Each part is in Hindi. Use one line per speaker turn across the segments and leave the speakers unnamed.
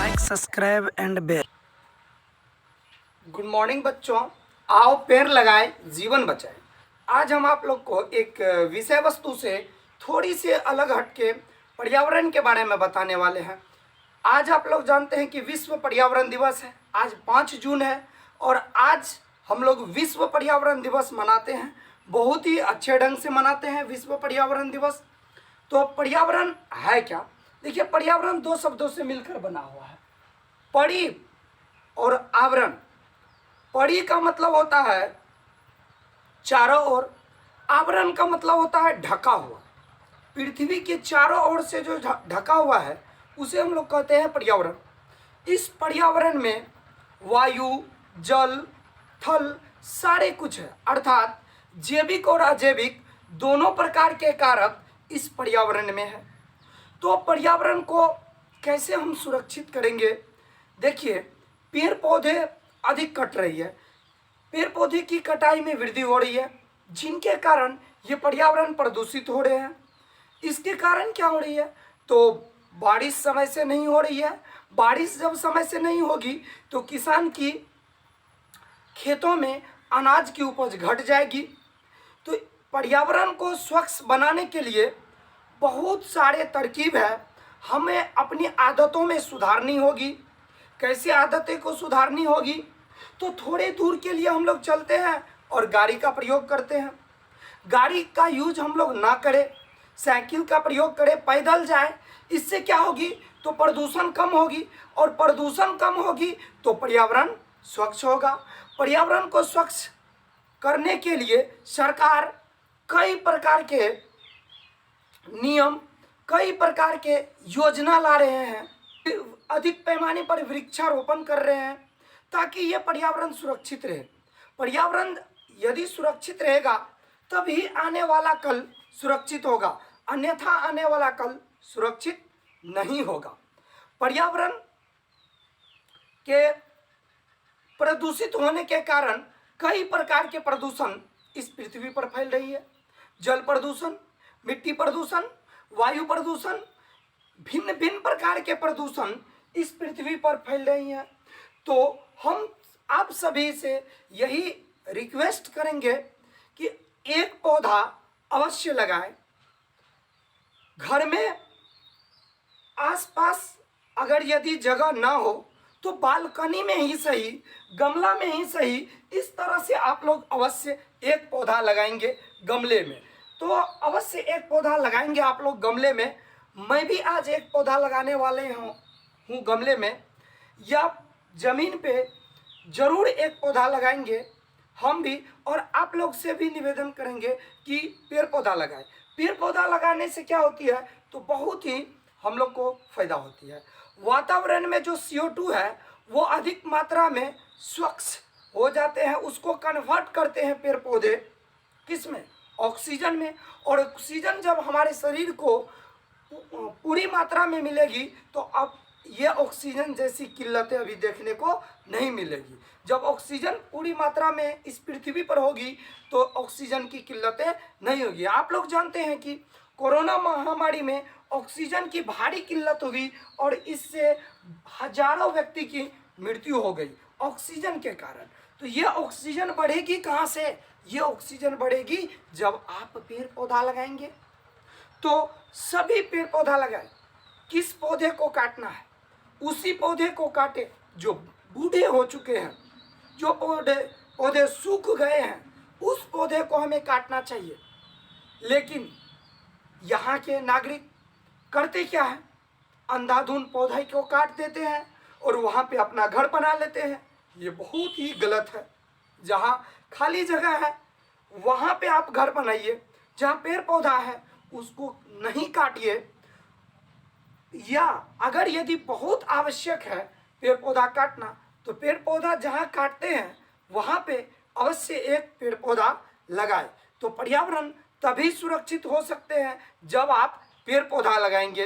Like subscribe and bell.
Good morning बच्चों, आओ पेड़ लगाएं जीवन बचाएं। आज हम आप लोग को एक विषय वस्तु से थोड़ी सी अलग हटके पर्यावरण के बारे में बताने वाले हैं। आज आप लोग जानते हैं कि विश्व पर्यावरण दिवस है। आज 5 जून है और आज हम लोग विश्व पर्यावरण दिवस मनाते हैं। बहुत ही अच्छे ढंग से मनाते हैं विश्व पर्यावरण दिवस। तो पर्यावरण है क्या? देखिए, पर्यावरण 2 शब्दों से मिलकर बना हुआ है, परि और आवरण। परि का मतलब होता है चारों ओर, आवरण का मतलब होता है ढका हुआ। पृथ्वी के चारों ओर से जो ढका हुआ है उसे हम लोग कहते हैं पर्यावरण। इस पर्यावरण में वायु, जल, थल सारे कुछ है, अर्थात जैविक और अजैविक दोनों प्रकार के कारक इस पर्यावरण में है। तो पर्यावरण को कैसे हम सुरक्षित करेंगे? देखिए, पेड़ पौधे अधिक कट रही है, पेड़ पौधे की कटाई में वृद्धि हो रही है, जिनके कारण ये पर्यावरण प्रदूषित हो रहे हैं। इसके कारण क्या हो रही है? तो बारिश समय से नहीं हो रही है। बारिश जब समय से नहीं होगी तो किसान की खेतों में अनाज की उपज घट जाएगी। तो पर्यावरण को स्वच्छ बनाने के लिए बहुत सारे तरकीब है, हमें अपनी आदतों में सुधारनी होगी। कैसे आदतें को सुधारनी होगी? तो थोड़े दूर के लिए हम लोग चलते हैं और गाड़ी का प्रयोग करते हैं। गाड़ी का यूज हम लोग ना करें, साइकिल का प्रयोग करें, पैदल जाए। इससे क्या होगी? तो प्रदूषण कम होगी, और प्रदूषण कम होगी तो पर्यावरण स्वच्छ होगा। पर्यावरण को स्वच्छ करने के लिए सरकार कई प्रकार के नियम, कई प्रकार के योजना ला रहे हैं, अधिक पैमाने पर वृक्षारोपण कर रहे हैं ताकि ये पर्यावरण सुरक्षित रहे। पर्यावरण यदि सुरक्षित रहेगा तभी आने वाला कल सुरक्षित होगा, अन्यथा आने वाला कल सुरक्षित नहीं होगा। पर्यावरण के प्रदूषित होने के कारण कई प्रकार के प्रदूषण इस पृथ्वी पर फैल रही है। जल प्रदूषण, मिट्टी प्रदूषण, वायु प्रदूषण, भिन्न भिन्न प्रकार के प्रदूषण इस पृथ्वी पर फैल रही हैं। तो हम आप सभी से यही रिक्वेस्ट करेंगे कि एक पौधा अवश्य लगाएं। घर में आसपास अगर यदि जगह ना हो तो बालकनी में ही सही, गमला में ही सही, इस तरह से आप लोग अवश्य एक पौधा लगाएंगे गमले में। तो अवश्य एक पौधा लगाएंगे आप लोग गमले में। मैं भी आज एक पौधा लगाने वाले हूँ गमले में, या जमीन पे जरूर एक पौधा लगाएंगे हम भी। और आप लोग से भी निवेदन करेंगे कि पेड़ पौधा लगाएं। पेड़ पौधा लगाने से क्या होती है? तो बहुत ही हम लोग को फायदा होती है। वातावरण में जो CO2 है वो अधिक मात्रा में स्वच्छ हो जाते हैं, उसको कन्वर्ट करते हैं पेड़ पौधे किस में? ऑक्सीजन में। और ऑक्सीजन जब हमारे शरीर को पूरी मात्रा में मिलेगी तो अब ये ऑक्सीजन जैसी किल्लतें अभी देखने को नहीं मिलेगी। जब ऑक्सीजन पूरी मात्रा में इस पृथ्वी पर होगी तो ऑक्सीजन की किल्लतें नहीं होगी। आप लोग जानते हैं कि कोरोना महामारी में ऑक्सीजन की भारी किल्लत हो गई और इससे हजारों व्यक्ति की मृत्यु हो गई ऑक्सीजन के कारण। तो ये ऑक्सीजन बढ़ेगी कहाँ से? ये ऑक्सीजन बढ़ेगी जब आप पेड़ पौधा लगाएंगे। तो सभी पेड़ पौधा लगाएं। किस पौधे को काटना है उसी पौधे को काटे जो बूढ़े हो चुके हैं, जो पौधे सूख गए हैं उस पौधे को हमें काटना चाहिए। लेकिन यहाँ के नागरिक करते क्या है? अंधाधुंध पौधे को काट देते हैं और वहाँ पे अपना घर बना लेते हैं। ये बहुत ही गलत है। जहाँ खाली जगह है वहाँ पे आप घर बनाइए, जहाँ पेड़ पौधा है उसको नहीं काटिए। या अगर यदि बहुत आवश्यक है पेड़ पौधा काटना तो पेड़ पौधा जहाँ काटते हैं वहाँ पे अवश्य एक पेड़ पौधा लगाए। तो पर्यावरण तभी सुरक्षित हो सकते हैं जब आप पेड़ पौधा लगाएंगे।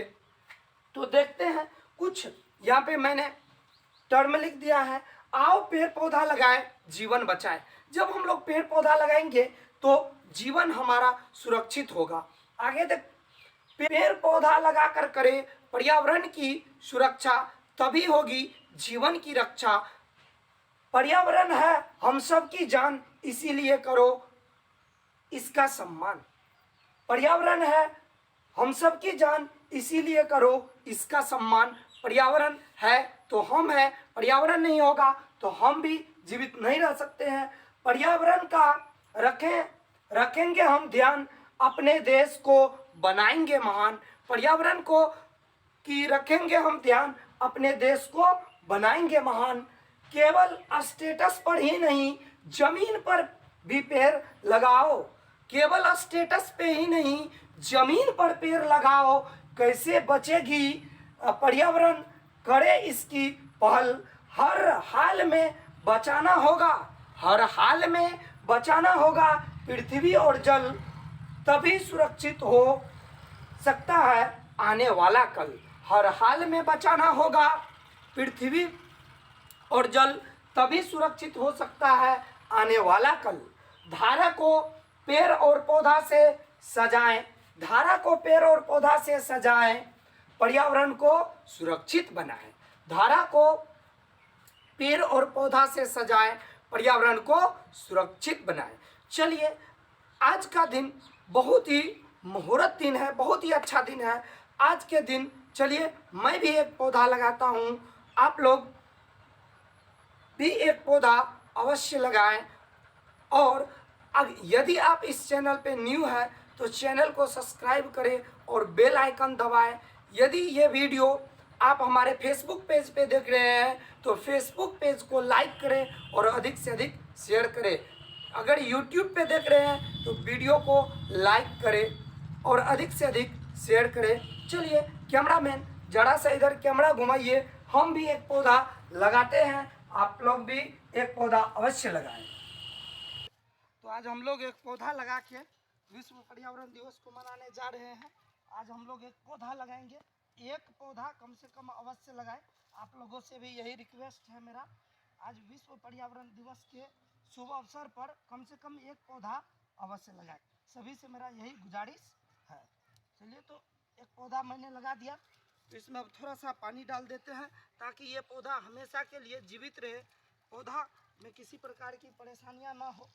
तो देखते हैं कुछ यहाँ पे मैंने टर्म लिख दिया है, आओ पेड़ पौधा लगाए जीवन बचाए। जब हम लोग पेड़ पौधा लगाएंगे तो जीवन हमारा सुरक्षित होगा। आगे देख, पेड़ पौधा लगाकर करें पर्यावरण की सुरक्षा तभी होगी जीवन की रक्षा। पर्यावरण है हम सब की जान, इसीलिए करो इसका सम्मान। पर्यावरण है हम सब की जान, इसीलिए करो इसका सम्मान। पर्यावरण है तो हम हैं, पर्यावरण नहीं होगा तो हम भी जीवित नहीं रह सकते हैं। पर्यावरण का रखेंगे हम ध्यान, अपने देश को बनाएंगे महान। पर्यावरण को की रखेंगे हम ध्यान, अपने देश को बनाएंगे महान। केवल स्टेटस पर ही नहीं, जमीन पर भी पेड़ लगाओ। केवल स्टेटस पे ही नहीं, जमीन पर पेड़ लगाओ। कैसे बचेगी पर्यावरण, करे इसकी पहल। हर हाल में बचाना होगा, हर हाल में बचाना होगा पृथ्वी और जल, तभी सुरक्षित हो सकता है आने वाला कल। हर हाल में बचाना होगा पृथ्वी और जल, तभी सुरक्षित हो सकता है आने वाला कल। धारा को पेड़ और पौधा से सजाएं, धारा को पेड़ और पौधा से सजाएं, पर्यावरण को सुरक्षित बनाएं। धारा को पेड़ और पौधा से सजाएं, पर्यावरण को सुरक्षित बनाएं। चलिए, आज का दिन बहुत ही मुहूर्त दिन है, बहुत ही अच्छा दिन है आज के दिन। चलिए, मैं भी एक पौधा लगाता हूँ, आप लोग भी एक पौधा अवश्य लगाएं। और यदि आप इस चैनल पे न्यू है तो चैनल को सब्सक्राइब करें और बेल आइकन दबाएं। यदि ये वीडियो आप हमारे फेसबुक पेज पे देख रहे हैं तो फेसबुक पेज को लाइक करें और अधिक से अधिक शेयर करें। अगर यूट्यूब पे देख रहे हैं तो वीडियो को लाइक करें और अधिक से अधिक शेयर करें। चलिए कैमरामैन, जरा सा इधर कैमरा घुमाइए, हम भी एक पौधा लगाते हैं, आप लोग भी एक पौधा अवश्य लगाएं। तो आज हम लोग एक पौधा लगा के विश्व पर्यावरण दिवस को मनाने जा रहे हैं। आज हम लोग एक पौधा लगाएंगे, एक पौधा कम से कम अवश्य लगाएं। आप लोगों से भी यही रिक्वेस्ट है मेरा, आज विश्व पर्यावरण दिवस के शुभ अवसर पर कम से कम एक पौधा अवश्य लगाएं। सभी से मेरा यही गुजारिश है। चलिए, तो एक पौधा मैंने लगा दिया, तो इसमें अब थोड़ा सा पानी डाल देते हैं ताकि ये पौधा हमेशा के लिए जीवित रहे, पौधा में किसी प्रकार की परेशानियां ना हो।